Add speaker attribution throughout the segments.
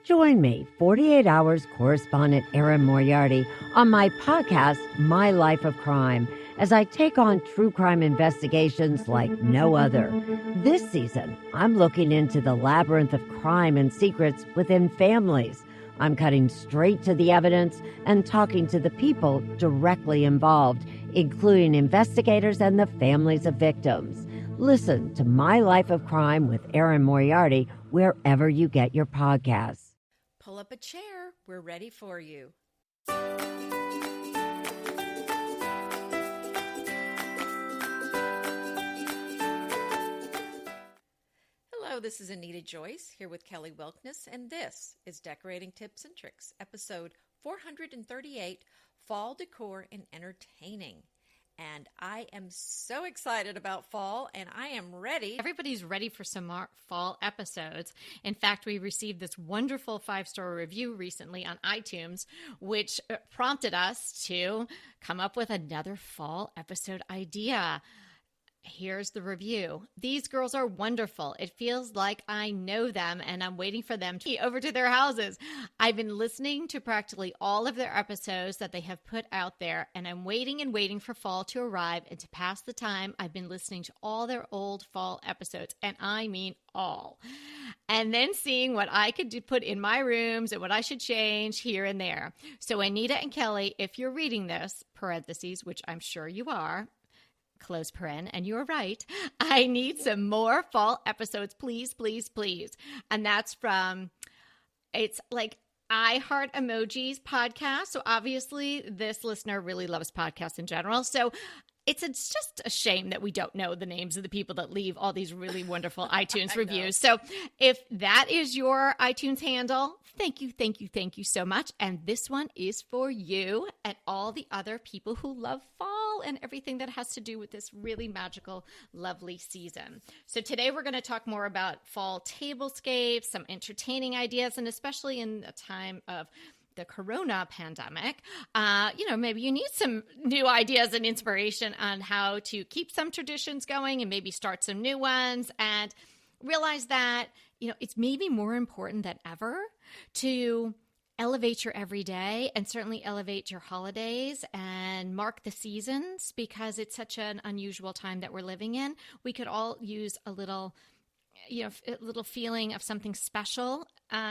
Speaker 1: Join me, 48 Hours correspondent Erin Moriarty, on my podcast, My Life of Crime, as I take on true crime investigations like no other. This season, I'm looking into the labyrinth of crime and secrets within families. I'm cutting straight to the evidence and talking to the people directly involved, including investigators and the families of victims. Listen to My Life of Crime with Erin Moriarty wherever you get your podcasts.
Speaker 2: Pull up a chair. We're ready for you. Hello, this is Anita Joyce here with Kelly Wilkness, and this is Decorating Tips and Tricks, episode 438, Fall Decor and Entertaining. And I am so excited about fall, and I am ready.
Speaker 3: Everybody's ready for some more fall episodes. In fact, we received this wonderful 5-star review recently on iTunes, which prompted us to come up with another fall episode idea. Here's the review. These girls are wonderful. It feels like I know them and I'm waiting for them to be over to their houses. I've been listening to practically all of their episodes that they have put out there, and I'm waiting and waiting for fall to arrive, and to pass the time, I've been listening to all their old fall episodes, and I mean all. And then seeing what I could put in my rooms and what I should change here and there. So Anita and Kelly, if you're reading this, parentheses, which I'm sure you are, close paren, and you're right, I need some more fall episodes, please, please, please. And that's from, it's like I Heart Emojis podcast. So obviously this listener really loves podcasts in general. So it's just a shame that we don't know the names of the people that leave all these really wonderful iTunes reviews. So if that is your iTunes handle, thank you so much. And this one is for you and all the other people who love fall and everything that has to do with this really magical, lovely season. So today we're going to talk more about fall tablescapes, some entertaining ideas, and especially in a time of the corona pandemic, maybe you need some new ideas and inspiration on how to keep some traditions going and maybe start some new ones, and realize that, it's maybe more important than ever to elevate your everyday and certainly elevate your holidays and mark the seasons, because it's such an unusual time that we're living in. We could all use a little feeling of something special.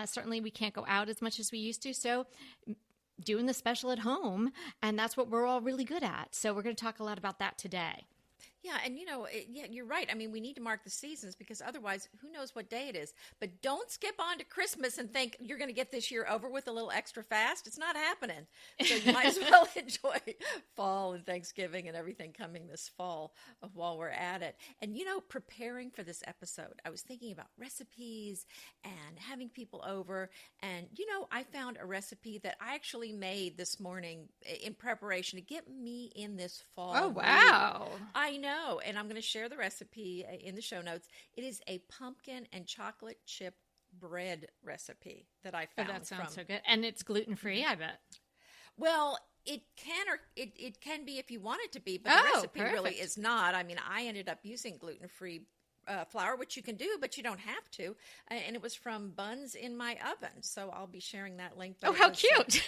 Speaker 3: Certainly we can't go out as much as we used to. So doing the special at home, and that's what we're all really good at. So we're going to talk a lot about that today.
Speaker 2: Yeah, and you're right. I mean, we need to mark the seasons, because otherwise, who knows what day it is. But don't skip on to Christmas and think you're going to get this year over with a little extra fast. It's not happening. So you might as well enjoy fall and Thanksgiving and everything coming this fall while we're at it. And, preparing for this episode, I was thinking about recipes and having people over. And, I found a recipe that I actually made this morning in preparation to get me in this fall.
Speaker 3: Oh, wow.
Speaker 2: mood. I know, and I'm going to share the recipe in the show notes. It is a pumpkin and chocolate chip bread recipe that I found.
Speaker 3: Oh, that sounds so good. And it's gluten-free, I bet.
Speaker 2: Well, it can be if you want it to be, but the recipe really is not. I mean, I ended up using gluten-free flour, which you can do, but you don't have to. And it was from Buns in My Oven, so I'll be sharing that link.
Speaker 3: Oh, how cute.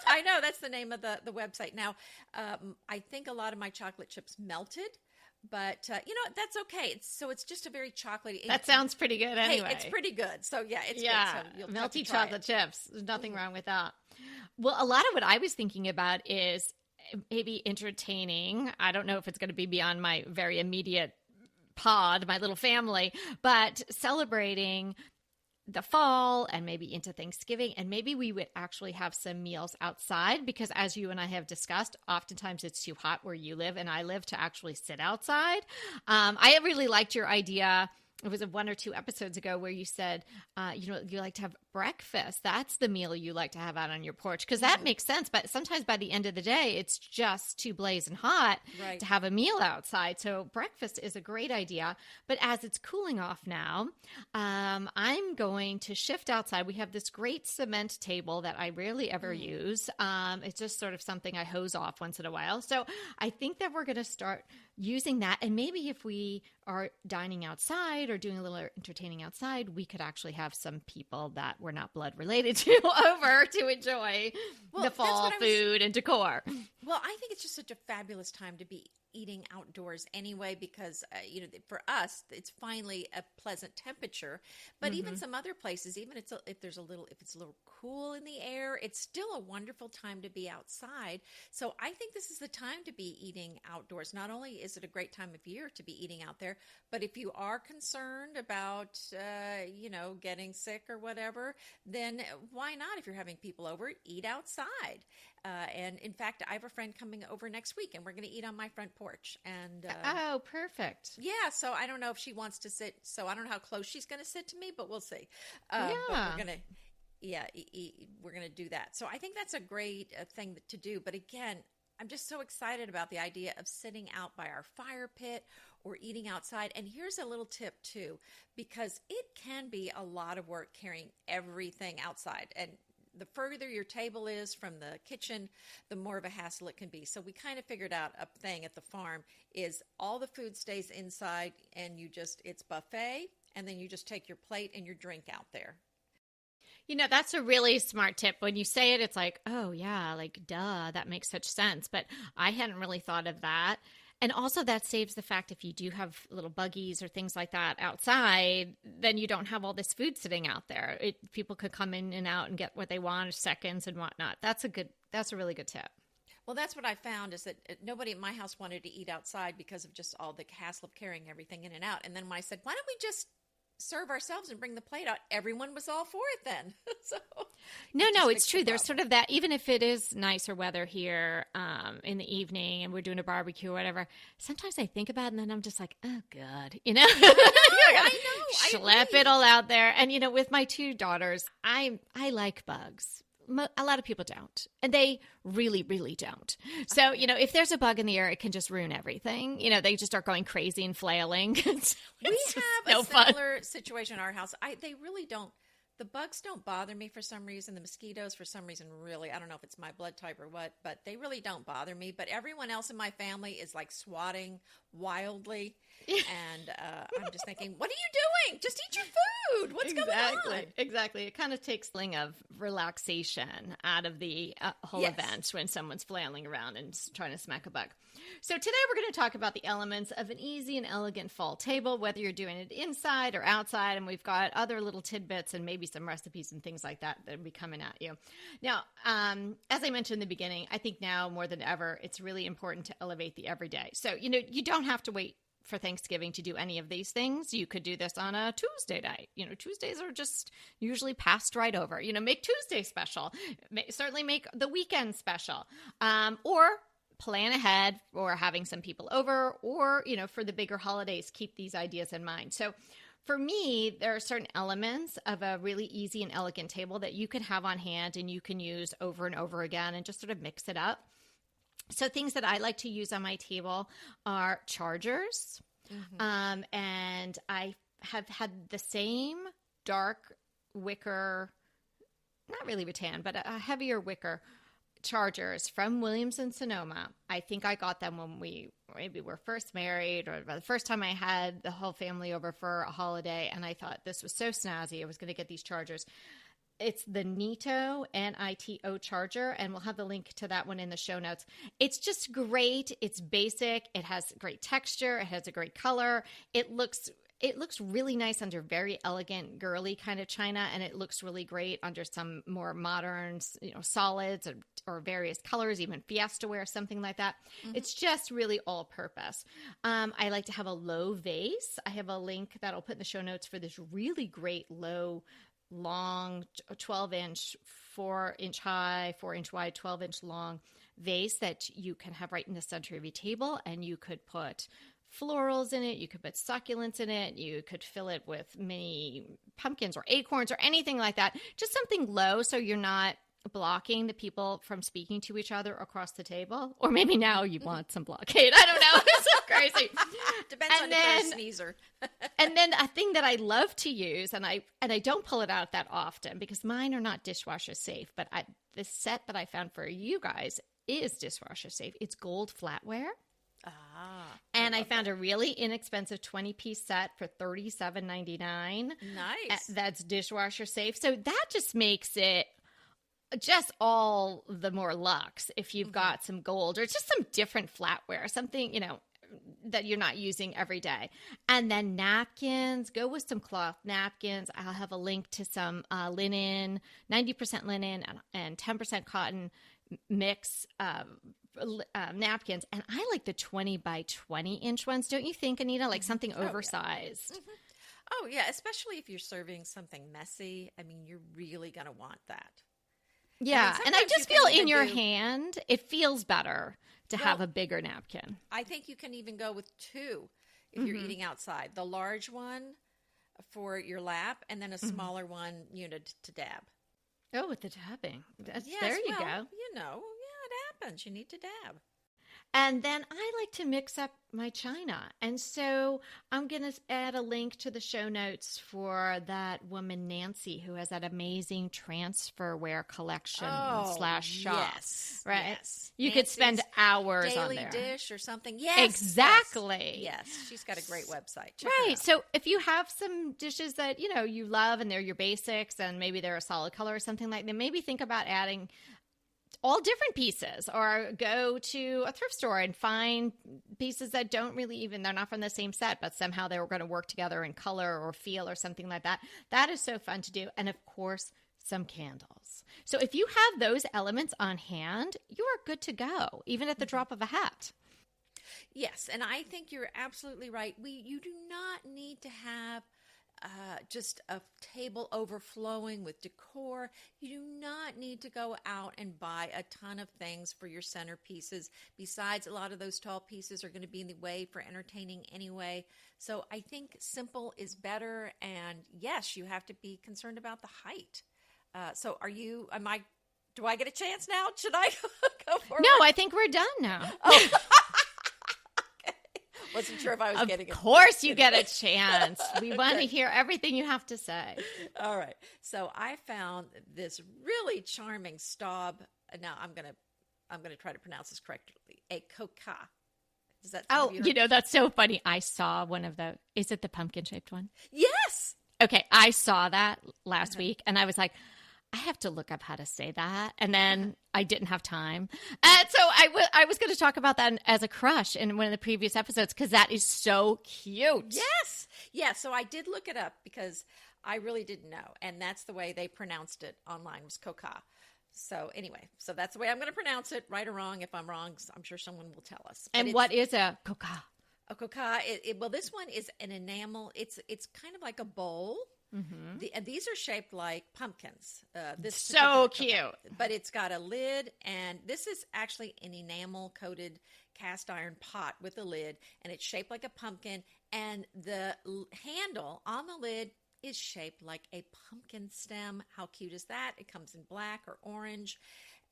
Speaker 2: I know, that's the name of the website. Now, I think a lot of my chocolate chips melted, but that's okay. It's just a very chocolatey.
Speaker 3: That sounds pretty good anyway.
Speaker 2: Hey, it's pretty good. So yeah, it's
Speaker 3: good.
Speaker 2: So you'll
Speaker 3: melty chocolate chips. There's nothing wrong with that. Well, a lot of what I was thinking about is maybe entertaining. I don't know if it's going to be beyond my very immediate pod, my little family, but celebrating the fall and maybe into Thanksgiving, and maybe we would actually have some meals outside, because as you and I have discussed, oftentimes it's too hot where you live and I live to actually sit outside. I really liked your idea. It was 1 or 2 episodes ago where you said, you like to have breakfast. That's the meal you like to have out on your porch, because that makes sense. But sometimes by the end of the day, it's just too blazing hot to have a meal outside. So breakfast is a great idea. But as it's cooling off now, I'm going to shift outside. We have this great cement table that I rarely ever use. It's just sort of something I hose off once in a while. So I think that we're going to start using that. And maybe if we are dining outside or doing a little entertaining outside, we could actually have some people that we're not blood related to over to enjoy the fall food and decor.
Speaker 2: Well, I think it's just such a fabulous time to be eating outdoors anyway, because for us it's finally a pleasant temperature, but even some other places, even if it's a little cool in the air, it's still a wonderful time to be outside. So I think this is the time to be eating outdoors. Not only is it a great time of year to be eating out there, but if you are concerned about getting sick or whatever, then why not, if you're having people over, eat outside. And in fact, I have a friend coming over next week, and we're going to eat on my front porch. And
Speaker 3: oh, perfect.
Speaker 2: Yeah, so I don't know if she wants to sit. So I don't know how close she's going to sit to me, but we'll see.
Speaker 3: Yeah.
Speaker 2: But we're going to, we're going to do that. So I think that's a great thing to do. But again, I'm just so excited about the idea of sitting out by our fire pit or eating outside. And here's a little tip too, because it can be a lot of work carrying everything outside. And the further your table is from the kitchen, the more of a hassle it can be. So we kind of figured out a thing at the farm is all the food stays inside, and it's buffet, and then you just take your plate and your drink out there.
Speaker 3: That's a really smart tip. When you say it, it's like, oh yeah, like duh, that makes such sense. But I hadn't really thought of that. And also that saves the fact if you do have little buggies or things like that outside, then you don't have all this food sitting out there. People could come in and out and get what they want in seconds and whatnot. That's a really good tip.
Speaker 2: Well, that's what I found, is that nobody at my house wanted to eat outside because of just all the hassle of carrying everything in and out. And then when I said, why don't we just serve ourselves and bring the plate out, everyone was all for it then. So
Speaker 3: no, it's true. There's sort of that, even if it is nicer weather here in the evening and we're doing a barbecue or whatever, sometimes I think about it and then I'm just like, oh God,
Speaker 2: I know.
Speaker 3: Schlep it all out there. And, with my two daughters, I like bugs. A lot of people don't, and they really, really don't. So, if there's a bug in the air, it can just ruin everything. They just start going crazy and flailing.
Speaker 2: We have a similar situation in our house. They really don't. The bugs don't bother me for some reason. The mosquitoes, for some reason, really, I don't know if it's my blood type or what, but they really don't bother me. But everyone else in my family is like swatting wildly. And I'm just thinking, what are you doing? Just eat your food. What's going on?
Speaker 3: Exactly. It kind of takes a feeling of relaxation out of the whole event when someone's flailing around and trying to smack a bug. So today we're going to talk about the elements of an easy and elegant fall table, whether you're doing it inside or outside. And we've got other little tidbits and maybe some recipes and things like that will be coming at you. Now, as I mentioned in the beginning, I think now more than ever, it's really important to elevate the everyday. So, you don't have to wait for Thanksgiving to do any of these things. You could do this on a Tuesday night. Tuesdays are just usually passed right over. Make Tuesday special. Certainly make the weekend special. Or plan ahead for having some people over, or, for the bigger holidays, keep these ideas in mind. So for me, there are certain elements of a really easy and elegant table that you can have on hand and you can use over and over again and just sort of mix it up. So things that I like to use on my table are chargers. And I have had the same dark wicker, not really rattan, but a heavier wicker chargers from Williams and Sonoma. I think I got them when we maybe were first married, or the first time I had the whole family over for a holiday. And I thought this was so snazzy. I was going to get these chargers. It's the Nito, N-I-T-O charger, and we'll have the link to that one in the show notes. It's just great. It's basic. It has great texture. It has a great color. It looks really nice under very elegant, girly kind of china, and it looks really great under some more modern, solids or various colors, even Fiesta ware, something like that. It's just really all purpose. I like to have a low vase. I have a link that I'll put in the show notes for this really great low, long 12-inch, 4-inch high, 4-inch wide, 12-inch long vase that you can have right in the center of your table, and you could put florals in it, you could put succulents in it, you could fill it with mini pumpkins or acorns or anything like that. Just something low so you're not blocking the people from speaking to each other across the table. Or maybe now you want some blockade. I don't know. It's so crazy.
Speaker 2: Depends on if you're a sneezer.
Speaker 3: And then a thing that I love to use, and I don't pull it out that often because mine are not dishwasher safe, but the set that I found for you guys is dishwasher safe. It's gold flatware.
Speaker 2: Ah.
Speaker 3: And I found a really inexpensive 20-piece set for $37.99.
Speaker 2: Nice.
Speaker 3: That's dishwasher safe. So that just makes it just all the more luxe if you've got some gold or just some different flatware, something, that you're not using every day. And then napkins, go with some cloth napkins. I'll have a link to some linen, 90% linen and 10% cotton mix napkins. And I like the 20 by 20 inch ones. Don't you think, Anita? Like something oversized.
Speaker 2: Yeah. Oh, yeah. Especially if you're serving something messy. I mean, you're really going to want that.
Speaker 3: Yeah. And I just feel in your hand, it feels better to have a bigger napkin.
Speaker 2: I think you can even go with two if you're eating outside. The large one for your lap and then a smaller one unit to dab.
Speaker 3: Oh, with the dabbing.
Speaker 2: Yes,
Speaker 3: there you go.
Speaker 2: It happens. You need to dab.
Speaker 3: And then I like to mix up my china. And so I'm going to add a link to the show notes for that woman, Nancy, who has that amazing transferware collection / shop.
Speaker 2: Yes.
Speaker 3: Right?
Speaker 2: Yes.
Speaker 3: You could spend hours on
Speaker 2: Daily
Speaker 3: there.
Speaker 2: Dish or something. Yes.
Speaker 3: Exactly.
Speaker 2: Yes. She's got a great website. Check
Speaker 3: Right.
Speaker 2: it out.
Speaker 3: So if you have some dishes that, you love and they're your basics and maybe they're a solid color or something like that, maybe think about adding all different pieces, or go to a thrift store and find pieces that don't really they're not from the same set, but somehow they were going to work together in color or feel or something like that. That is so fun to do. And of course, some candles. So if you have those elements on hand, you are good to go, even at the drop of a hat.
Speaker 2: Yes. And I think you're absolutely right. You do not need to have just a table overflowing with decor. You do not need to go out and buy a ton of things for your centerpieces. Besides, a lot of those tall pieces are going to be in the way for entertaining anyway. So I think simple is better. And yes, you have to be concerned about the height. So do I get a chance now? Should I go forward?
Speaker 3: No, I think we're done now.
Speaker 2: Oh. Wasn't sure if I was getting it.
Speaker 3: Of course you get a chance. We want to hear everything you have to say.
Speaker 2: All right. So I found this really charming staub. Now I'm gonna try to pronounce this correctly. A coca. Does that?
Speaker 3: Oh, that's so funny. I saw one of the. Is it the pumpkin shaped one?
Speaker 2: Yes.
Speaker 3: Okay, I saw that last week, and I was like, I have to look up how to say that. And then I didn't have time. And so I was going to talk about that as a crush in one of the previous episodes because that is so cute.
Speaker 2: Yes. Yeah. So I did look it up because I really didn't know. And that's the way they pronounced it online, was coca. So anyway, that's the way I'm going to pronounce it, right or wrong. If I'm wrong, I'm sure someone will tell us.
Speaker 3: And what is a coca?
Speaker 2: A coca. Well, this one is an enamel. It's kind of like a bowl. Mm-hmm. And these are shaped like pumpkins. This
Speaker 3: so cute.
Speaker 2: But it's got a lid, and this is actually an enamel-coated cast iron pot with a lid, and it's shaped like a pumpkin, and the handle on the lid is shaped like a pumpkin stem. How cute is that? It comes in black or orange,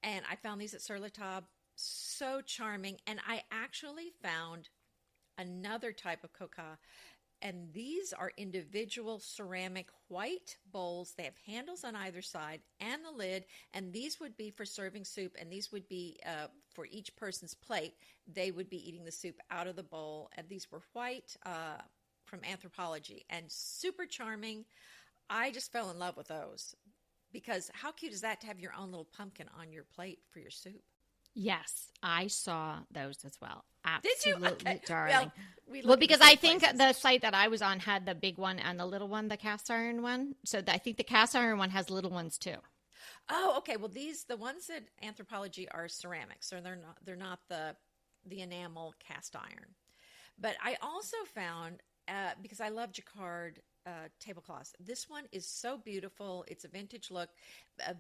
Speaker 2: and I found these at Sur La Table. So charming, and I actually found another type of coca. And these are individual ceramic white bowls. They have handles on either side and the lid. And these would be for serving soup. And these would be for each person's plate. They would be eating the soup out of the bowl. And these were white from Anthropology and super charming. I just fell in love with those because how cute is that to have your own little pumpkin on your plate for your soup?
Speaker 3: Yes, I saw those as well.
Speaker 2: Absolutely,
Speaker 3: Did you? Okay.
Speaker 2: Darling.
Speaker 3: Well, because I think the site that I was on had the big one and the little one, the cast iron one. So I think the cast iron one has little ones too.
Speaker 2: Oh, okay. Well, the ones at Anthropology are ceramics, so they're not the enamel cast iron. But I also found because I love jacquard tablecloths. This one is so beautiful. It's a vintage look,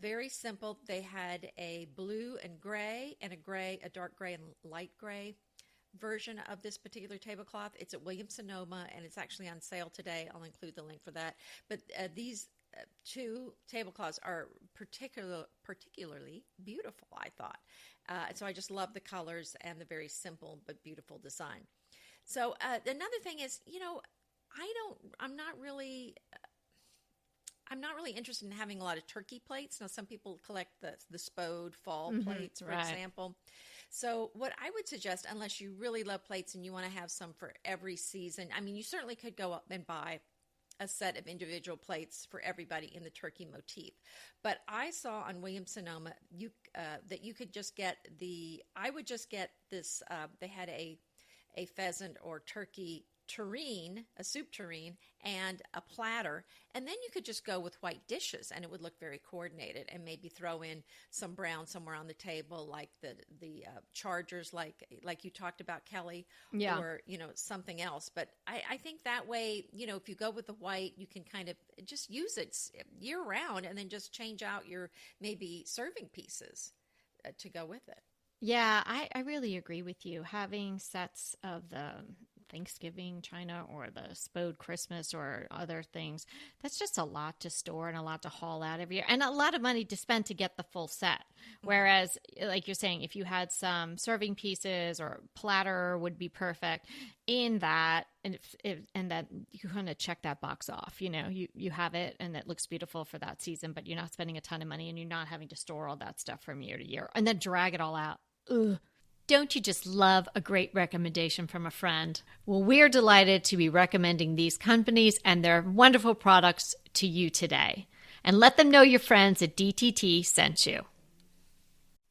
Speaker 2: very simple. They had a blue and gray and a dark gray and light gray version of this particular tablecloth. It's at Williams-Sonoma, and it's actually on sale today. I'll include the link for that. But these two tablecloths are particularly beautiful, I thought. And so I just love the colors and the very simple but beautiful design. So another thing is, I'm not really interested in having a lot of turkey plates. Now, some people collect the Spode fall plates, for example. So what I would suggest, unless you really love plates and you want to have some for every season, I mean, you certainly could go up and buy a set of individual plates for everybody in the turkey motif. But I saw on Williams Sonoma that you could just get I would just get this, they had a pheasant or turkey tureen, a soup tureen, and a platter, and then you could just go with white dishes, and it would look very coordinated. And maybe throw in some brown somewhere on the table, like the chargers, like you talked about, Kelly, or something else. But I think that way, if you go with the white, you can kind of just use it year round, and then just change out your maybe serving pieces to go with it.
Speaker 3: Yeah, I really agree with you. Having sets of the Thanksgiving china or the Spode Christmas or other things, that's just a lot to store and a lot to haul out every year, and a lot of money to spend to get the full set. Whereas, like you're saying, if you had some serving pieces or platter would be perfect in that, and that you kind of check that box off. You have it and it looks beautiful for that season, but you're not spending a ton of money and you're not having to store all that stuff from year to year and then drag it all out. Ugh. Don't you just love a great recommendation from a friend? Well, we're delighted to be recommending these companies and their wonderful products to you today. And let them know your friends at DTT sent you.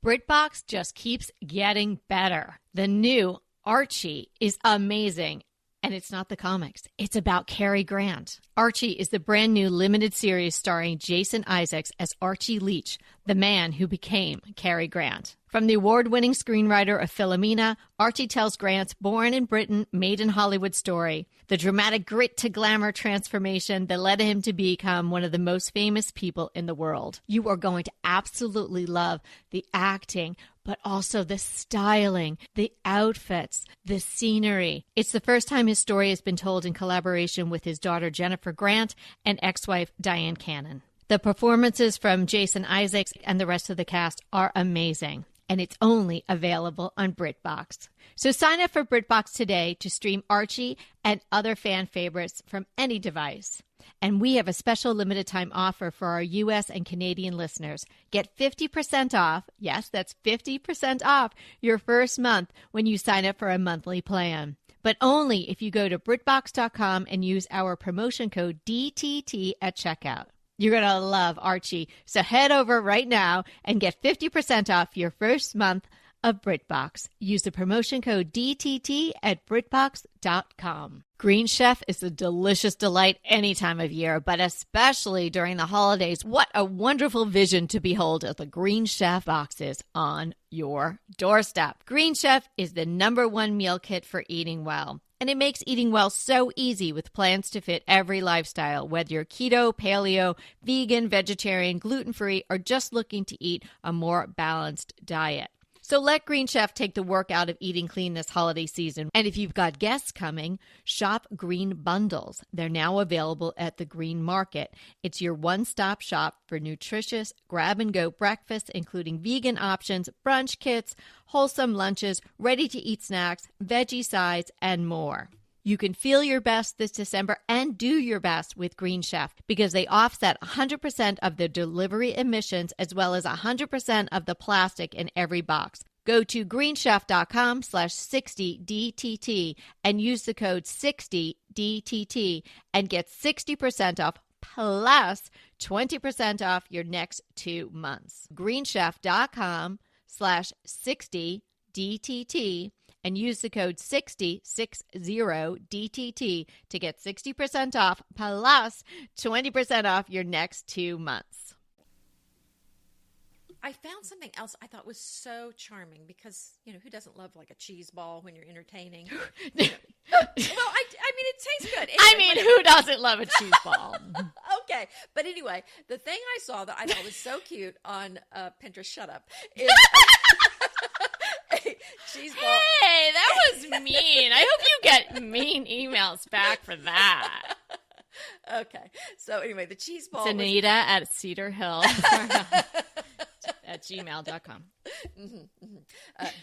Speaker 3: BritBox just keeps getting better. The new Archie is amazing. And it's not the comics. It's about Cary Grant. Archie is the brand new limited series starring Jason Isaacs as Archie Leach, the man who became Cary Grant. From the award-winning screenwriter of Philomena, Archie tells Grant's born in Britain, made in Hollywood story, the dramatic grit to glamour transformation that led him to become one of the most famous people in the world. You are going to absolutely love the acting, but also the styling, the outfits, the scenery. It's the first time his story has been told in collaboration with his daughter Jennifer Grant and ex-wife Diane Cannon. The performances from Jason Isaacs and the rest of the cast are amazing, and it's only available on BritBox. So sign up for BritBox today to stream Archie and other fan favorites from any device. And we have a special limited time offer for our U.S. and Canadian listeners. Get 50% off, yes, that's 50% off your first month when you sign up for a monthly plan. But only if you go to BritBox.com and use our promotion code DTT at checkout. You're going to love Archie. So head over right now and get 50% off your first month of BritBox. Use the promotion code DTT at BritBox.com. Green Chef is a delicious delight any time of year, but especially during the holidays. What a wonderful vision to behold as the Green Chef boxes on your doorstep. Green Chef is the #1 meal kit for eating well. And it makes eating well so easy with plans to fit every lifestyle, whether you're keto, paleo, vegan, vegetarian, gluten-free, or just looking to eat a more balanced diet. So let Green Chef take the work out of eating clean this holiday season. And if you've got guests coming, shop Green Bundles. They're now available at the Green Market. It's your one-stop shop for nutritious grab-and-go breakfasts, including vegan options, brunch kits, wholesome lunches, ready-to-eat snacks, veggie sides, and more. You can feel your best this December and do your best with Green Chef because they offset 100% of the delivery emissions as well as 100% of the plastic in every box. Go to greenchef.com/60DTT and use the code 60DTT and get 60% off plus 20% off your next 2 months. greenchef.com/60DTT and use the code 60DTT to get 60% off plus 20% off your next 2 months.
Speaker 2: I found something else I thought was so charming because, who doesn't love like a cheese ball when you're entertaining? Well, I mean, it tastes good. Anyway,
Speaker 3: who doesn't love a cheese ball?
Speaker 2: Okay. But anyway, the thing I saw that I thought was so cute on Pinterest, shut up, is a cheese ball.
Speaker 3: Hey, that was mean. I hope you get mean emails back for that.
Speaker 2: Okay. So anyway, the cheese ball.
Speaker 3: It's Anita at Cedar Hill. At gmail.com.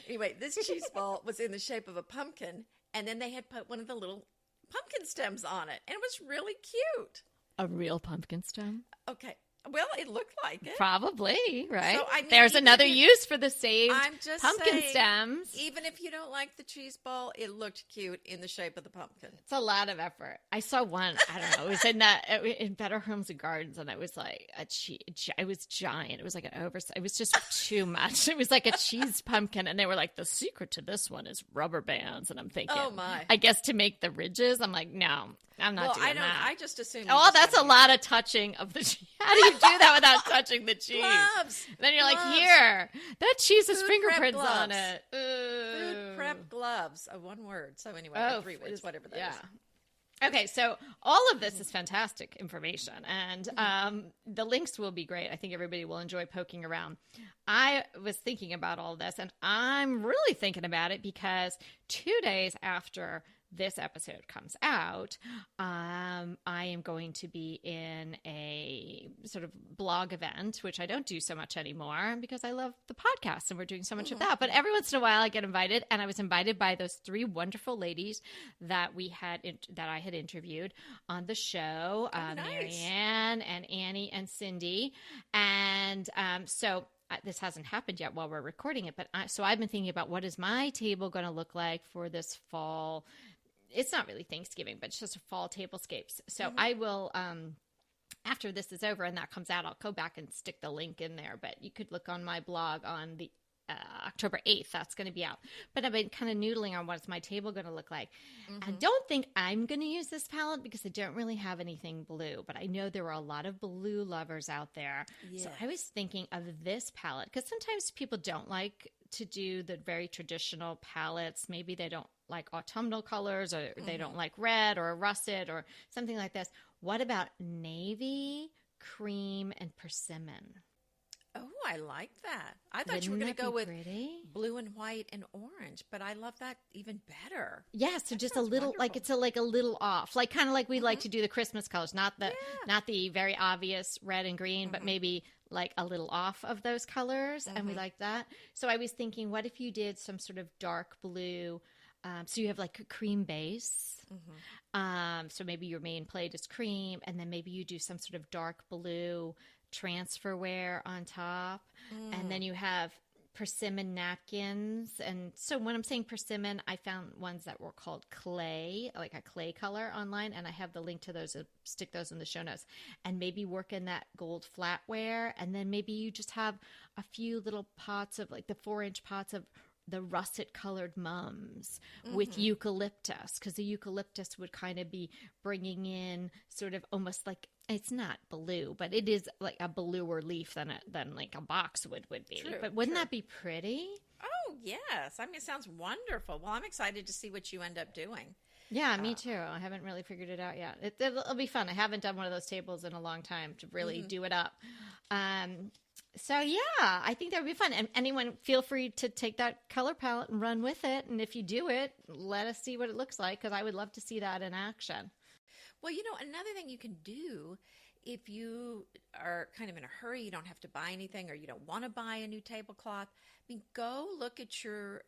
Speaker 2: Anyway, this cheese ball was in the shape of a pumpkin, and then they had put one of the little pumpkin stems on it, and it was really cute.
Speaker 3: A real pumpkin stem?
Speaker 2: Okay. Well, it looked like it.
Speaker 3: Probably, right?
Speaker 2: So, I mean,
Speaker 3: There's
Speaker 2: even
Speaker 3: another
Speaker 2: if you-
Speaker 3: use for the saved
Speaker 2: I'm just
Speaker 3: pumpkin
Speaker 2: saying,
Speaker 3: stems.
Speaker 2: even if you don't like the cheese ball, it looked cute in the shape of the pumpkin.
Speaker 3: It's a lot of effort. I saw one. I don't know. It was in Better Homes and Gardens, and it was like it was giant. It was like an oversized. It was just too much. It was like a cheese pumpkin, and they were like, the secret to this one is rubber bands. And I'm thinking,
Speaker 2: Oh, my.
Speaker 3: I guess to make the ridges. I'm like, no, I'm not doing that.
Speaker 2: I just assumed.
Speaker 3: Oh, that's a lot of touching of the cheese. How do you do that without touching the cheese?
Speaker 2: Gloves.
Speaker 3: Then you're like,
Speaker 2: Gloves.
Speaker 3: here, that cheese has
Speaker 2: Food
Speaker 3: fingerprints
Speaker 2: prep
Speaker 3: on
Speaker 2: gloves.
Speaker 3: it.
Speaker 2: Food
Speaker 3: Ooh.
Speaker 2: prep gloves. One word. So anyway,
Speaker 3: Oh,
Speaker 2: 3 words, whatever that is.
Speaker 3: Okay, so all of this is fantastic information, and the links will be great. I think everybody will enjoy poking around. I was thinking about all this, and I'm really thinking about it because 2 days after this episode comes out, I am going to be in a sort of blog event, which I don't do so much anymore because I love the podcast and we're doing so much of that. But every once in a while I get invited, and I was invited by those 3 wonderful ladies that I had interviewed on the show,
Speaker 2: nice.
Speaker 3: Marianne and Annie and Cindy. And so this hasn't happened yet while we're recording it, but so I've been thinking about what is my table going to look like for this fall. It's not really Thanksgiving, but it's just a fall tablescapes. So I will, after this is over and that comes out, I'll go back and stick the link in there. But you could look on my blog on the October 8th. That's going to be out. But I've been kind of noodling on what is my table going to look like. I don't think I'm going to use this palette because I don't really have anything blue. But I know there are a lot of blue lovers out there.
Speaker 2: Yes.
Speaker 3: So I was thinking of this palette because sometimes people don't like to do the very traditional palettes. Maybe they don't like autumnal colors, or they don't like red or russet or something like this. What about navy, cream, and persimmon?
Speaker 2: Oh, I like that. I thought you were
Speaker 3: Wouldn't
Speaker 2: going to
Speaker 3: that
Speaker 2: go
Speaker 3: be
Speaker 2: with
Speaker 3: pretty?
Speaker 2: blue and white and orange, but I love that even better.
Speaker 3: Yeah, so
Speaker 2: That
Speaker 3: just a
Speaker 2: sounds
Speaker 3: little, like
Speaker 2: wonderful.
Speaker 3: it's like a little off, like kind of like we like to do the Christmas colors, not the very obvious red and green, but maybe like a little off of those colors, and we like that. So I was thinking, what if you did some sort of dark blue? So you have like a cream base. So maybe your main plate is cream, and then maybe you do some sort of dark blue transferware on top, and then you have persimmon napkins. And so when I'm saying persimmon, I found ones that were called clay, like a clay color online, and I have the link to those, stick those in the show notes. And maybe work in that gold flatware, and then maybe you just have a few little pots of like the 4-inch pots of the russet colored mums with eucalyptus, because the eucalyptus would kind of be bringing in sort of almost like, it's not blue, but it is like a bluer leaf than like a boxwood would be.
Speaker 2: True,
Speaker 3: but wouldn't
Speaker 2: true.
Speaker 3: that be pretty?
Speaker 2: Oh, yes. I mean, it sounds wonderful. Well, I'm excited to see what you end up doing.
Speaker 3: Yeah, me too. I haven't really figured it out yet. It'll be fun. I haven't done one of those tables in a long time to really do it up. So yeah, I think that would be fun. And anyone, feel free to take that color palette and run with it. And if you do it, let us see what it looks like, because I would love to see that in action.
Speaker 2: Well, another thing you can do if you are kind of in a hurry, you don't have to buy anything, or you don't want to buy a new tablecloth. I mean, go look at your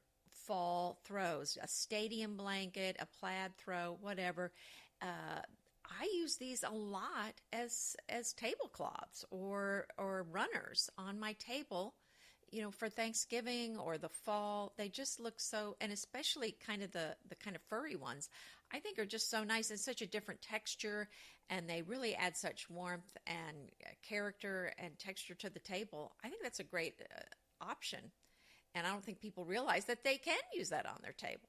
Speaker 2: fall throws, a stadium blanket, a plaid throw, whatever. I use these a lot as tablecloths or runners on my table, for Thanksgiving or the fall. They just look so, and especially kind of the kind of furry ones, I think are just so nice, and such a different texture, and they really add such warmth and character and texture to the table. I think that's a great option, and I don't think people realize that they can use that on their table.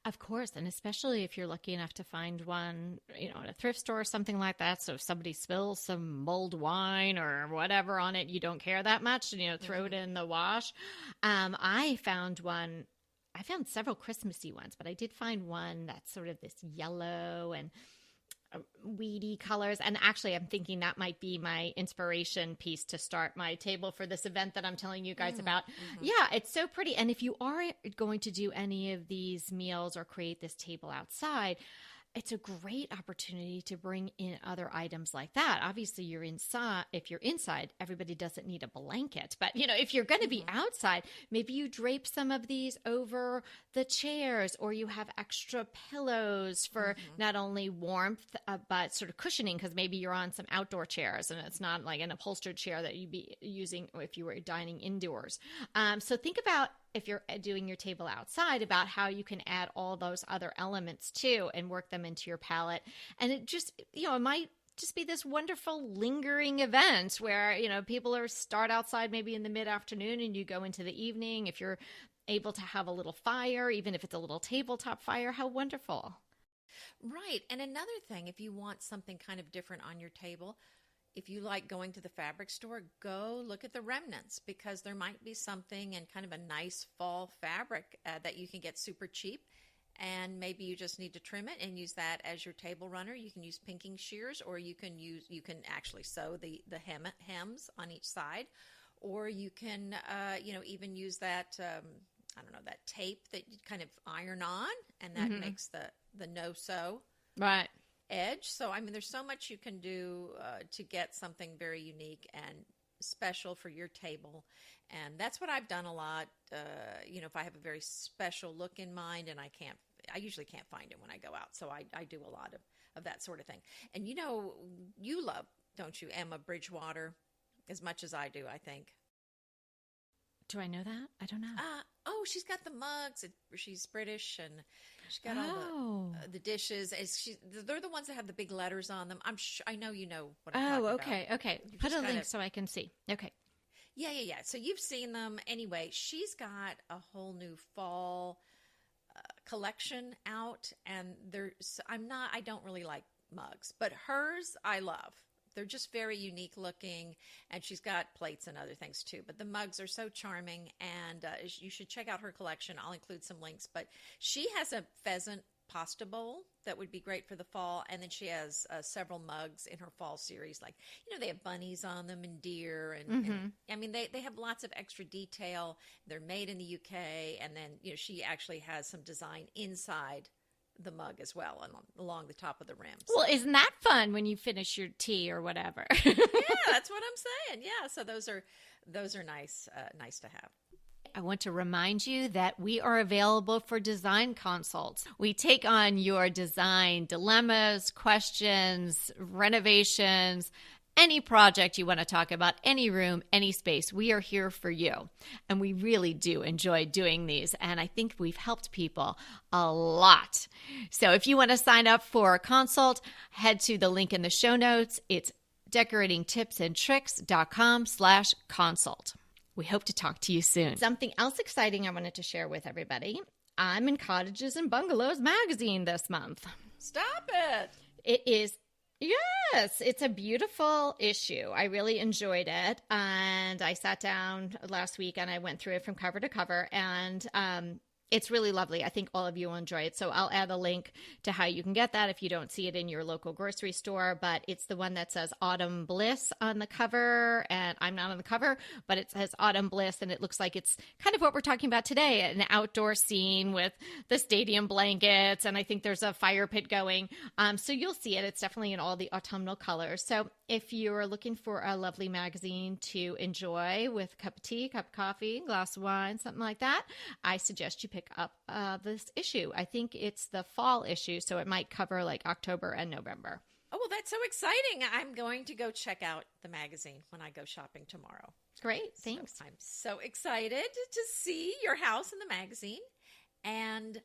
Speaker 3: Of course, and especially if you're lucky enough to find one, at a thrift store or something like that. So if somebody spills some mulled wine or whatever on it, you don't care that much, and throw it in the wash. I found several Christmassy ones, but I did find one that's sort of this yellow and weedy colors. And actually, I'm thinking that might be my inspiration piece to start my table for this event that I'm telling you guys about. Yeah, it's so pretty. And if you are going to do any of these meals or create this table outside, it's a great opportunity to bring in other items like that. Obviously, you're inside. If you're inside, everybody doesn't need a blanket. But, if you're going to be outside, maybe you drape some of these over the chairs, or you have extra pillows for not only warmth, but sort of cushioning, because maybe you're on some outdoor chairs and it's not like an upholstered chair that you'd be using if you were dining indoors. So think about, if you're doing your table outside, about how you can add all those other elements too and work them into your palette. And it just, it might just be this wonderful lingering event where, people start outside maybe in the mid-afternoon and you go into the evening. If you're able to have a little fire, even if it's a little tabletop fire, how wonderful.
Speaker 2: Right. And another thing, if you want something kind of different on your table, if you like going to the fabric store, go look at the remnants, because there might be something in kind of a nice fall fabric that you can get super cheap, and maybe you just need to trim it and use that as your table runner. You can use pinking shears, or you can actually sew the hems on each side, or you can even use that that tape that you kind of iron on, and that makes the no sew
Speaker 3: right
Speaker 2: edge. So, there's so much you can do to get something very unique and special for your table. And that's what I've done a lot. If I have a very special look in mind and I usually can't find it when I go out. So I do a lot of that sort of thing. And you love, don't you, Emma Bridgewater, as much as I do, I think.
Speaker 3: Do I know that? I don't know.
Speaker 2: She's got the mugs. She's British, and she's got all the dishes. They're the ones that have the big letters on them. I know you know what I'm talking about.
Speaker 3: Okay. Put a link so I can see. Okay.
Speaker 2: Yeah. So you've seen them. Anyway, she's got a whole new fall collection out, and I don't really like mugs, but hers I love. They're just very unique looking, and she's got plates and other things too. But the mugs are so charming, and you should check out her collection. I'll include some links. But she has a pheasant pasta bowl that would be great for the fall, and then she has several mugs in her fall series. Like, they have bunnies on them and deer, and they have lots of extra detail. They're made in the UK, and then she actually has some design inside the mug as well, and along the top of the rim.
Speaker 3: Well, isn't that fun when you finish your tea or whatever?
Speaker 2: Yeah, that's what I'm saying. Yeah, so those are nice to have.
Speaker 3: I want to remind you that we are available for design consults. We take on your design dilemmas, questions, renovations, any project you want to talk about, any room, any space. We are here for you. And we really do enjoy doing these. And I think we've helped people a lot. So if you want to sign up for a consult, head to the link in the show notes. It's decoratingtipsandtricks.com/consult. We hope to talk to you soon. Something else exciting I wanted to share with everybody. I'm in Cottages and Bungalows magazine this month.
Speaker 2: Stop it.
Speaker 3: It is. Yes, it's a beautiful issue. I really enjoyed it. And I sat down last week and I went through it from cover to cover. And it's really lovely. I think all of you will enjoy it. So I'll add a link to how you can get that if you don't see it in your local grocery store. But it's the one that says Autumn Bliss on the cover. And I'm not on the cover, but it says Autumn Bliss. And it looks like it's kind of what we're talking about today, an outdoor scene with the stadium blankets. And I think there's a fire pit going. So you'll see it. It's definitely in all the autumnal colors. So if you're looking for a lovely magazine to enjoy with a cup of tea, cup of coffee, glass of wine, something like that, I suggest you pick up this issue. I think it's the fall issue, so it might cover like October and November.
Speaker 2: Oh, well, that's so exciting. I'm going to go check out the magazine when I go shopping tomorrow.
Speaker 3: Great. Thanks.
Speaker 2: So I'm so excited to see your house in the magazine. And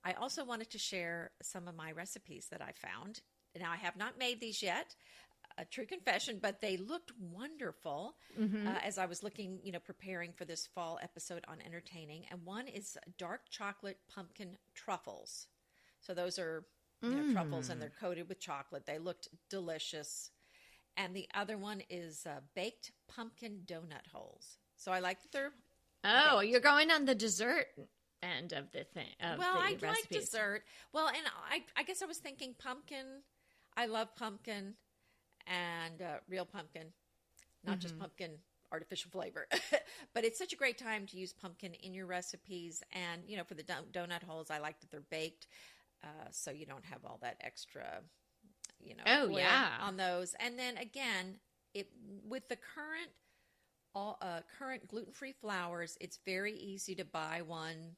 Speaker 2: I also wanted to share some of my recipes that I found. Now, I have not made these yet, a true confession, but they looked wonderful as I was looking, preparing for this fall episode on entertaining. And one is dark chocolate pumpkin truffles. So those are truffles, and they're coated with chocolate. They looked delicious. And the other one is baked pumpkin donut holes. So I like that they're baked.
Speaker 3: You're going on the dessert end of the thing.
Speaker 2: I like dessert. Well, and I guess I was thinking pumpkin. I love pumpkin. And real pumpkin, not just pumpkin artificial flavor. But it's such a great time to use pumpkin in your recipes. And, for the donut holes, I like that they're baked. so you don't have all that extra,
Speaker 3: Oh,
Speaker 2: oil
Speaker 3: yeah.
Speaker 2: on those. And then again, with the current gluten-free flours, it's very easy to buy one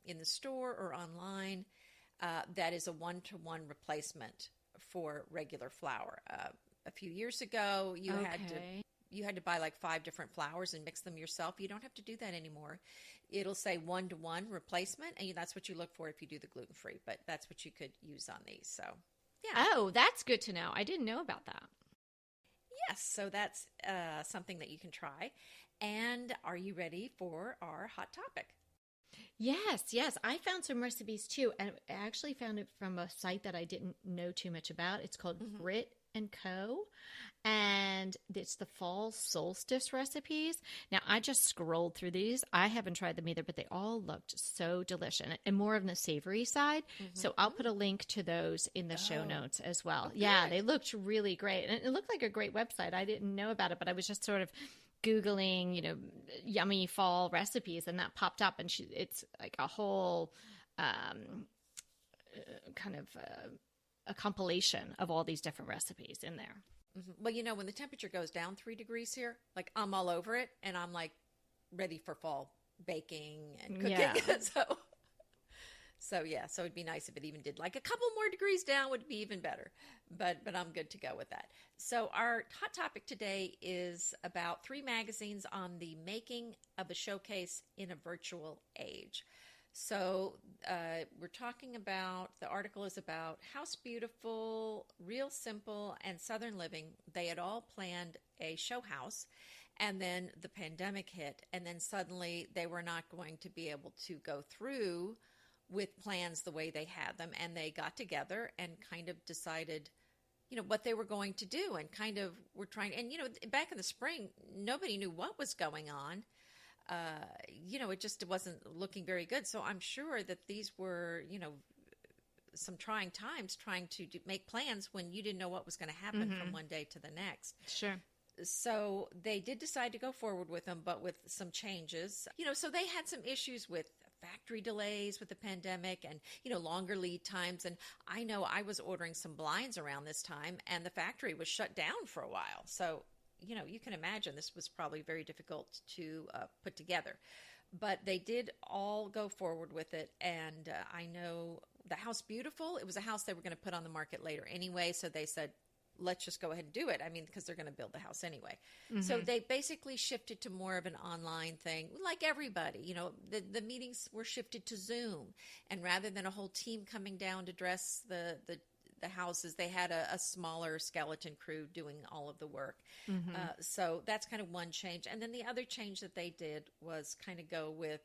Speaker 2: in the store or online that is a one-to-one replacement for regular flour. A few years ago, you had to buy like 5 different flours and mix them yourself. You don't have to do that anymore. It'll say one-to-one replacement, and that's what you look for if you do the gluten-free. But that's what you could use on these. So, yeah.
Speaker 3: Oh, that's good to know. I didn't know about that.
Speaker 2: Yes, so that's something that you can try. And are you ready for our hot topic?
Speaker 3: Yes. I found some recipes too, and I actually found it from a site that I didn't know too much about. It's called Brit and Co. And it's the fall solstice recipes. Now, I just scrolled through these. I haven't tried them either, but they all looked so delicious and more on the savory side. So I'll put a link to those in the show notes as well.
Speaker 2: Okay.
Speaker 3: Yeah, they looked really great. And it looked like a great website. I didn't know about it, but I was just sort of Googling, yummy fall recipes, and that popped up. And it's like a whole kind of a compilation of all these different recipes in there.
Speaker 2: Well, when the temperature goes down 3 degrees here, like I'm all over it, and I'm like ready for fall baking and cooking.
Speaker 3: Yeah.
Speaker 2: So it'd be nice if it even did like a couple more degrees down would be even better. But I'm good to go with that. So our hot topic today is about 3 magazines on the making of a showcase in a virtual age. So we're talking about, the article is about House Beautiful, Real Simple, and Southern Living. They had all planned a show house, and then the pandemic hit, and then suddenly they were not going to be able to go through with plans the way they had them, and they got together and kind of decided, what they were going to do, and kind of were trying, and, back in the spring, nobody knew what was going on. It just wasn't looking very good. So I'm sure that these were, some trying times trying to make plans when you didn't know what was going to happen from one day to the next.
Speaker 3: Sure.
Speaker 2: So they did decide to go forward with them, but with some changes. So they had some issues with factory delays with the pandemic and, longer lead times. And I know I was ordering some blinds around this time, and the factory was shut down for a while. So you can imagine this was probably very difficult to put together. But they did all go forward with it. And I know the House Beautiful, it was a house they were going to put on the market later anyway. So they said, let's just go ahead and do it. I mean, because they're going to build the house anyway. So they basically shifted to more of an online thing, like everybody. The meetings were shifted to Zoom. And rather than a whole team coming down to dress the houses, they had a smaller skeleton crew doing all of the work. So that's kind of one change. And then the other change that they did was kind of go with,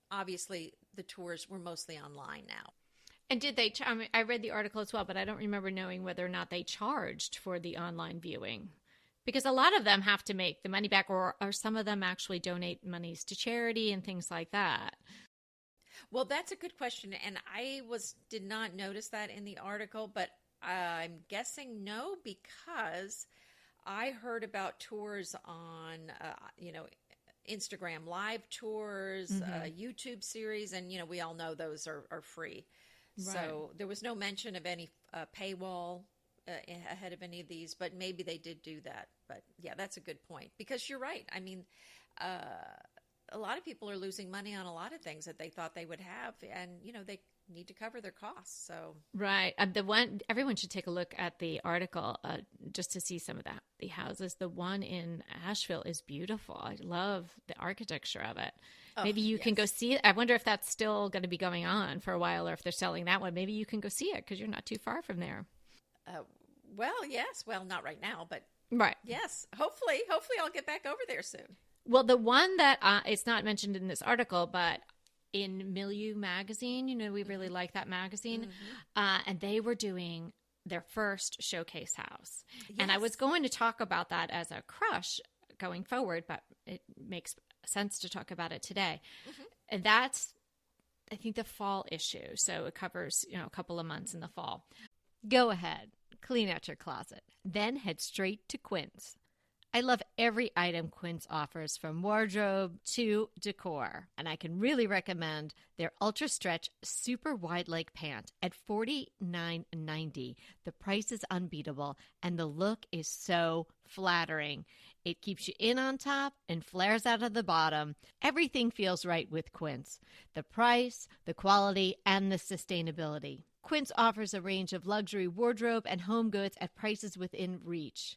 Speaker 2: obviously, the tours were mostly online now.
Speaker 3: And did they, I read the article as well, but I don't remember knowing whether or not they charged for the online viewing. Because a lot of them have to make the money back, or some of them actually donate monies to charity and things like that.
Speaker 2: Well, that's a good question, and I did not notice that in the article, but I'm guessing no, because I heard about tours on, Instagram live tours, YouTube series, and, we all know those are free. Right. So there was no mention of any paywall ahead of any of these, but maybe they did do that. But, yeah, that's a good point, because you're right. I mean, a lot of people are losing money on a lot of things that they thought they would have, and they need to cover their costs. So
Speaker 3: right, everyone should take a look at the article just to see some of the houses. The one in Asheville is beautiful. I love the architecture of it. Maybe you can go see it. I wonder if that's still going to be going on for a while, or if they're selling that one. Maybe you can go see it because you're not too far from there.
Speaker 2: Well, yes. Well, not right now, but
Speaker 3: right.
Speaker 2: Yes. Hopefully I'll get back over there soon.
Speaker 3: Well, the one that it's not mentioned in this article, but in Milieu magazine, we really like that magazine, and they were doing their first showcase house. Yes. And I was going to talk about that as a crush going forward, but it makes sense to talk about it today. And that's, I think, the fall issue. So it covers, a couple of months in the fall. Go ahead, clean out your closet, then head straight to Quinn's. I love every item Quince offers, from wardrobe to decor. And I can really recommend their Ultra Stretch Super Wide Leg Pant at $49.90. The price is unbeatable, and the look is so flattering. It keeps you in on top and flares out of the bottom. Everything feels right with Quince. The price, the quality, and the sustainability. Quince offers a range of luxury wardrobe and home goods at prices within reach.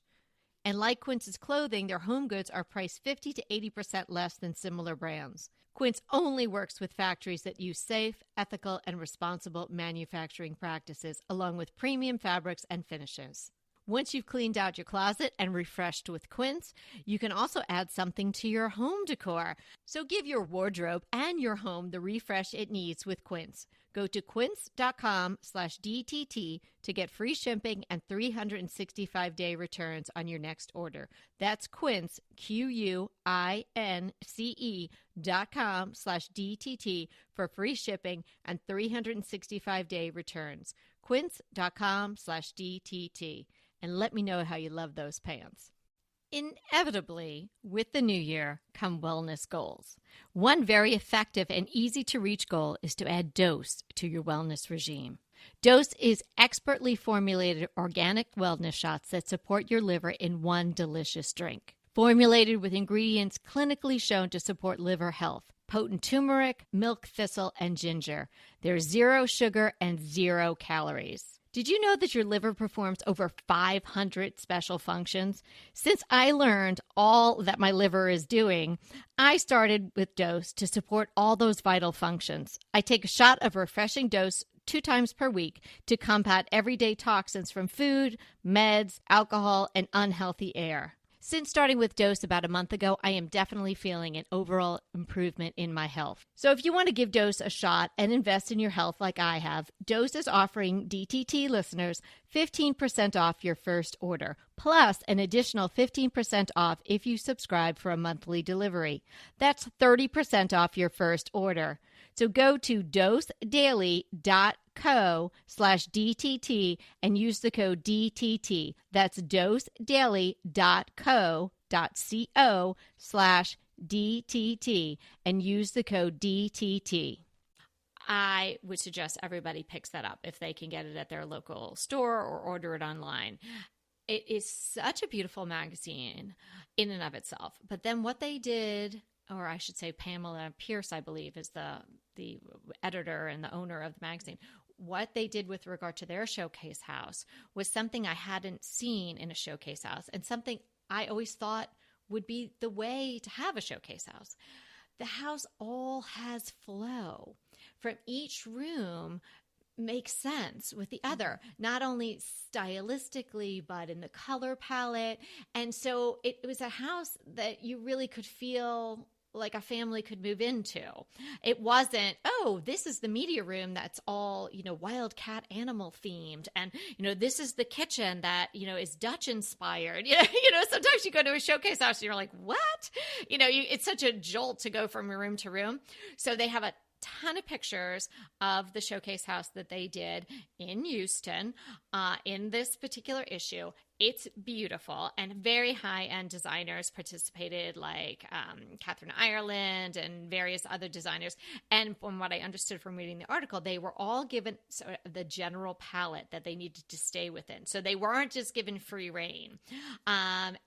Speaker 3: And like Quince's clothing, their home goods are priced 50 to 80% less than similar brands. Quince only works with factories that use safe, ethical, and responsible manufacturing practices, along with premium fabrics and finishes. Once you've cleaned out your closet and refreshed with Quince, you can also add something to your home decor. So give your wardrobe and your home the refresh it needs with Quince. Go to quince.com/DTT to get free shipping and 365-day returns on your next order. That's Quince, QUINCE.com/DTT for free shipping and 365-day returns. Quince.com/DTT. And let me know how you love those pants. Inevitably, with the new year come wellness goals. One very effective and easy to reach goal is to add Dose to your wellness regime. Dose is expertly formulated organic wellness shots that support your liver in one delicious drink. Formulated with ingredients clinically shown to support liver health: potent turmeric, milk thistle, and ginger. There's 0 sugar and 0 calories. Did you know that your liver performs over 500 special functions? Since I learned all that my liver is doing, I started with Dose to support all those vital functions. I take a shot of refreshing Dose 2 times per week to combat everyday toxins from food, meds, alcohol, and unhealthy air. Since starting with Dose about a month ago, I am definitely feeling an overall improvement in my health. So if you want to give Dose a shot and invest in your health like I have, Dose is offering DTT listeners 15% off your first order, plus an additional 15% off if you subscribe for a monthly delivery. That's 30% off your first order. So go to dosedaily.co/DTT and use the code DTT. That's dosedaily.co.co/DTT and use the code DTT. I would suggest everybody picks that up if they can get it at their local store or order it online. It is such a beautiful magazine in and of itself. But then what they did, or I should say Pamela Pierce, I believe, is the editor and the owner of the magazine. What they did with regard to their showcase house was something I hadn't seen in a showcase house, and something I always thought would be the way to have a showcase house. The house all has flow. From each room makes sense with the other, not only stylistically, but in the color palette. And so it was a house that you really could feel like a family could move into. It wasn't, oh, this is the media room that's all, wildcat animal themed. And, this is the kitchen that, is Dutch inspired. Sometimes you go to a showcase house and you're like, what? It's such a jolt to go from room to room. So they have a ton of pictures of the showcase house that they did in Houston in this particular issue. It's beautiful, and very high-end designers participated, like Catherine Ireland and various other designers. And from what I understood from reading the article, they were all given sort of the general palette that they needed to stay within. So they weren't just given free reign. And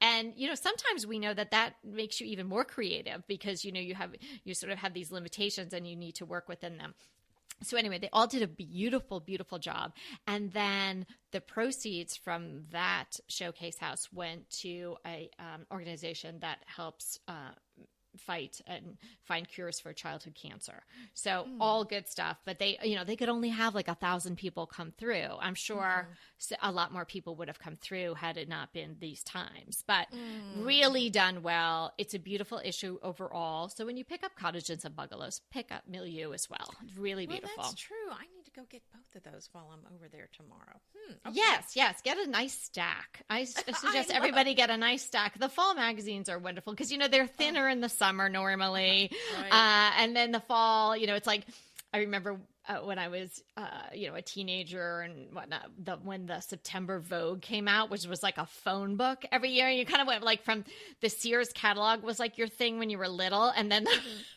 Speaker 3: sometimes we know that makes you even more creative because you sort of have these limitations and you need to work within them. So anyway, they all did a beautiful, beautiful job. And then the proceeds from that showcase house went to a organization that helps fight and find cures for childhood cancer. So all good stuff. But they could only have like 1,000 people come through. I'm sure a lot more people would have come through had it not been these times. But really done well. It's a beautiful issue overall. So when you pick up Cottages and Bungalows, pick up Milieu as well. Really beautiful.
Speaker 2: That's true. I need to go get both of those while I'm over there tomorrow. Okay.
Speaker 3: Yes. Get a nice stack. I suggest everybody get a nice stack. The fall magazines are wonderful because, they're thinner in the summer normally.
Speaker 2: Right.
Speaker 3: And then the fall, it's like, I remember when I was, a teenager and whatnot, when the September Vogue came out, which was like a phone book every year. And you kind of went like from the Sears catalog was like your thing when you were little. And then,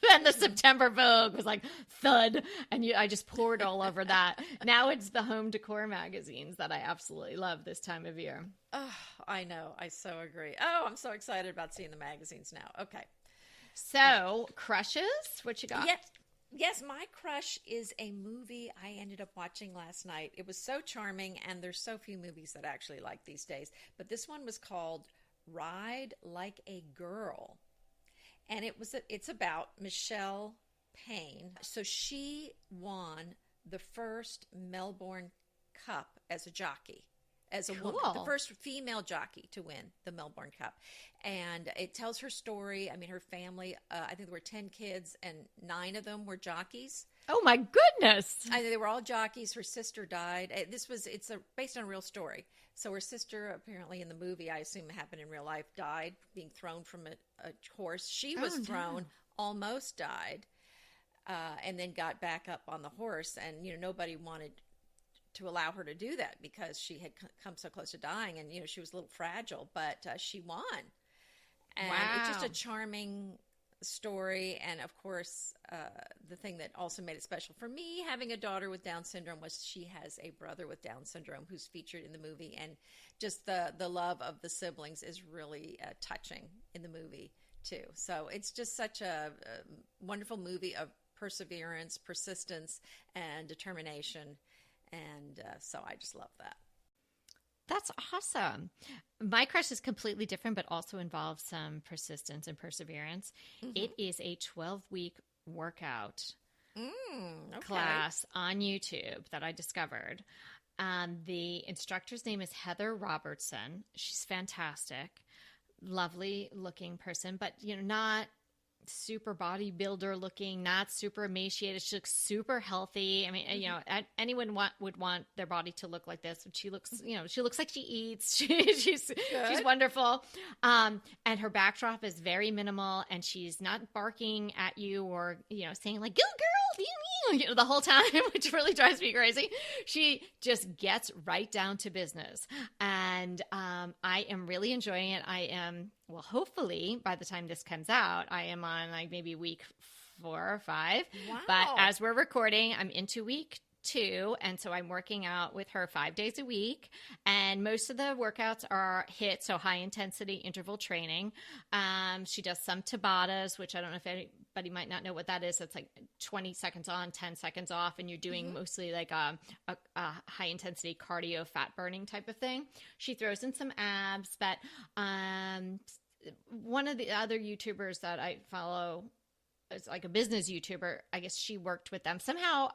Speaker 3: then the September Vogue was like thud. And I just poured all over that. Now it's the home decor magazines that I absolutely love this time of year.
Speaker 2: Oh, I know. I so agree. Oh, I'm so excited about seeing the magazines now. Okay.
Speaker 3: So, crushes, what you got?
Speaker 2: Yes, my crush is a movie I ended up watching last night. It was so charming, and there's so few movies that I actually like these days. But this one was called Ride Like a Girl. And it's about Michelle Payne. So she won the first Melbourne Cup as a jockey. As a woman, the first female jockey to win the Melbourne Cup. And it tells her story. I mean, her family, I think there were 10 kids and 9 of them were jockeys.
Speaker 3: Oh my goodness.
Speaker 2: They were all jockeys. Her sister died. It's based on a real story. So her sister, apparently in the movie, I assume it happened in real life, died being thrown from a horse. She was thrown, almost died, and then got back up on the horse. And, nobody wanted to allow her to do that because she had come so close to dying, and she was a little fragile, but she won. And it's just a charming story. And of course, the thing that also made it special for me, having a daughter with Down syndrome, was she has a brother with Down syndrome who's featured in the movie, and just the love of the siblings is really touching in the movie too. So it's just such a wonderful movie of perseverance, persistence, and determination. And so I just love that.
Speaker 3: That's awesome. My crush is completely different, but also involves some persistence and perseverance. Mm-hmm. It is a 12-week workout class on YouTube that I discovered. The instructor's name is Heather Robertson. She's fantastic, lovely looking person, but not super bodybuilder looking, not super emaciated. She looks super healthy. I mean, anyone would want their body to look like this. She looks, she looks like she eats. She's wonderful. And her backdrop is very minimal, and she's not barking at you or, saying like, "Go girl," the whole time, which really drives me crazy. She just gets right down to business. And I am really enjoying it. I am, well, hopefully by the time this comes out, I am on like maybe week 4 or 5.
Speaker 2: Wow.
Speaker 3: But as we're recording, I'm into week 2. And so I'm working out with her 5 days a week. And most of the workouts are HIIT, so high intensity interval training. She does some Tabatas, which I don't know if anybody might not know what that is. It's like 20 seconds on, 10 seconds off. And you're doing mostly like a high intensity cardio fat burning type of thing. She throws in some abs, but one of the other YouTubers that I follow, it's like a business YouTuber, I guess she worked with them. Somehow,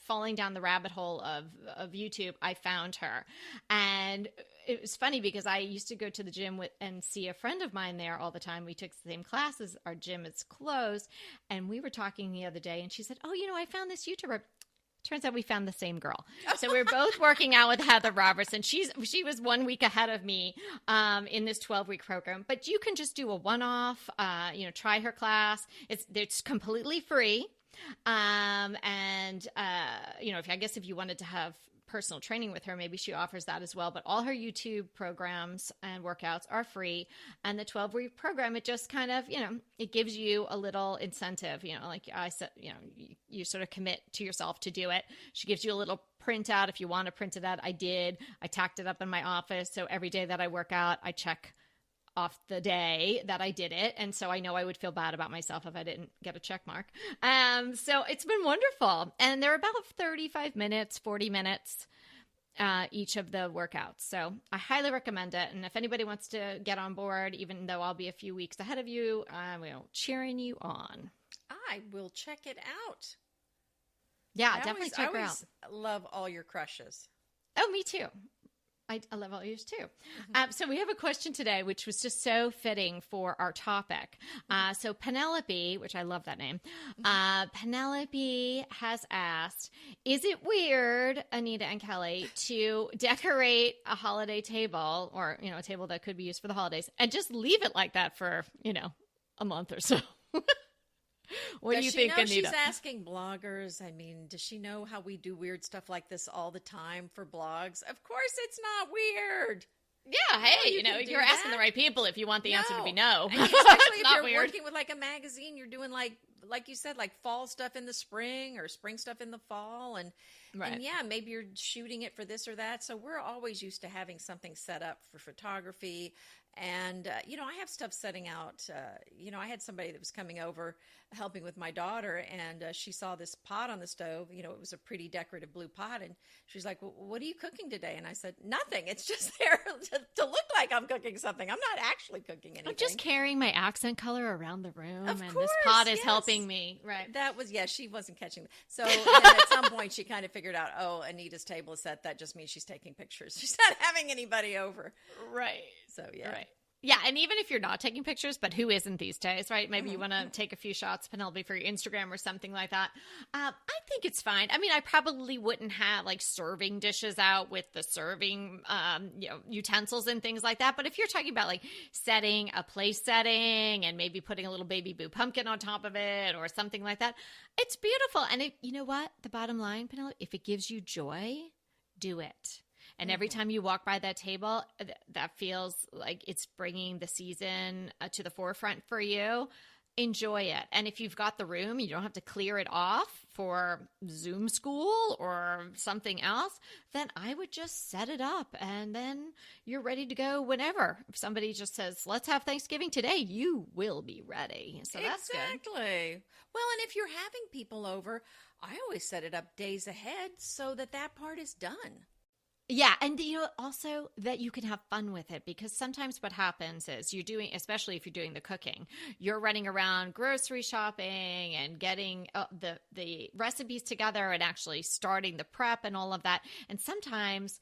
Speaker 3: falling down the rabbit hole of YouTube, I found her. And it was funny because I used to go to the gym and see a friend of mine there all the time. We took the same classes. Our gym is closed. And we were talking the other day, and she said, "Oh, I found this YouTuber." Turns out we found the same girl. So we're both working out with Heather Robertson. She was 1 week ahead of me in this 12-week program. But you can just do a one-off, try her class. It's completely free. If you wanted to have personal training with her, maybe she offers that as well. But all her YouTube programs and workouts are free. And the 12-week program, it just kind of, it gives you a little incentive, like I said, you sort of commit to yourself to do it. She gives you a little printout if you want to print it out. I did. I tacked it up in my office. So every day that I work out, I check off the day that I did it. And so I know I would feel bad about myself if I didn't get a check mark. So it's been wonderful. And they're about 35 minutes, 40 minutes, each of the workouts. So I highly recommend it. And if anybody wants to get on board, even though I'll be a few weeks ahead of you, I'm cheering you on.
Speaker 2: I will check it out.
Speaker 3: Yeah, definitely check her out.
Speaker 2: I love all your crushes.
Speaker 3: Oh, me too. I love all yours too. So we have a question today, which was just so fitting for our topic. So Penelope, which I love that name, Penelope has asked, is it weird, Anita and Kelly, to decorate a holiday table or, a table that could be used for the holidays and just leave it like that for, a month or so? What do you think,
Speaker 2: Does she know
Speaker 3: Anita?
Speaker 2: she's asking bloggers? I mean, does she know how we do weird stuff like this all the time for blogs? Of course it's not weird.
Speaker 3: Yeah, hey,
Speaker 2: you can do
Speaker 3: you're asking
Speaker 2: that.
Speaker 3: the right people if you want the answer to be no.
Speaker 2: And especially
Speaker 3: It's
Speaker 2: if
Speaker 3: not
Speaker 2: you're
Speaker 3: weird.
Speaker 2: working with like a magazine, you're doing like you said, like fall stuff in the spring or spring stuff in the fall.
Speaker 3: Right.
Speaker 2: And yeah, maybe you're shooting it for this or that. So we're always used to having something set up for photography. And, I have stuff setting out. I had somebody that was coming over helping with my daughter, and she saw this pot on the stove. It was a pretty decorative blue pot. And she's like, well, what are you cooking today? And I said, nothing. It's just there to look like I'm cooking something. I'm not actually cooking anything.
Speaker 3: I'm just carrying my accent color around the room,
Speaker 2: Of
Speaker 3: and
Speaker 2: course,
Speaker 3: this pot is
Speaker 2: yes.
Speaker 3: helping me. Right.
Speaker 2: That was, she wasn't catching that. So then at some point she kind of figured out, oh, Anita's table is set. That just means she's taking pictures. She's not having anybody over.
Speaker 3: Right.
Speaker 2: So, yeah.
Speaker 3: Right. Yeah, and even if you're not taking pictures, but who isn't these days, right? Maybe you want to take a few shots, Penelope, for your Instagram or something like that. I think it's fine. I mean, I probably wouldn't have like serving dishes out with the serving utensils and things like that. But if you're talking about like setting a place setting and maybe putting a little baby boo pumpkin on top of it or something like that, it's beautiful. And you know what? The bottom line, Penelope, if it gives you joy, do it. And every time you walk by that table, that feels like it's bringing the season to the forefront for you. Enjoy it. And if you've got the room, you don't have to clear it off for Zoom school or something else, then I would just set it up and then you're ready to go whenever. If somebody just says, let's have Thanksgiving today, you will be ready. So that's good.
Speaker 2: Exactly. Well, and if you're having people over, I always set it up days ahead so that part is done.
Speaker 3: Yeah, and also that you can have fun with it, because sometimes what happens is especially if you're doing the cooking, you're running around grocery shopping and getting the recipes together and actually starting the prep and all of that. And sometimes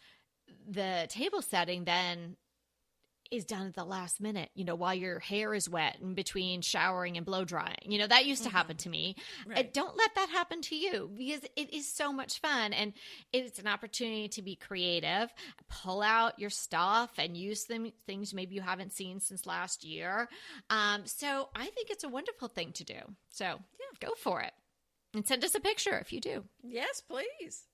Speaker 3: the table setting then is done at the last minute, while your hair is wet in between showering and blow drying. That used to happen to me.
Speaker 2: Right.
Speaker 3: Don't let that happen to you, because it is so much fun and it's an opportunity to be creative, pull out your stuff and use things maybe you haven't seen since last year. So I think it's a wonderful thing to do. So go for it and send us a picture if you do.
Speaker 2: Yes, please.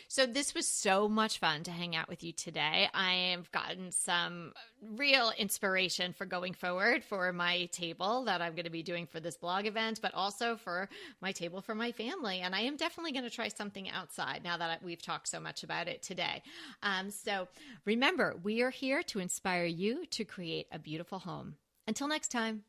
Speaker 3: So this was so much fun to hang out with you today. I have gotten some real inspiration for going forward for my table that I'm going to be doing for this blog event, but also for my table for my family. And I am definitely going to try something outside now that we've talked so much about it today. So remember, we are here to inspire you to create a beautiful home. Until next time.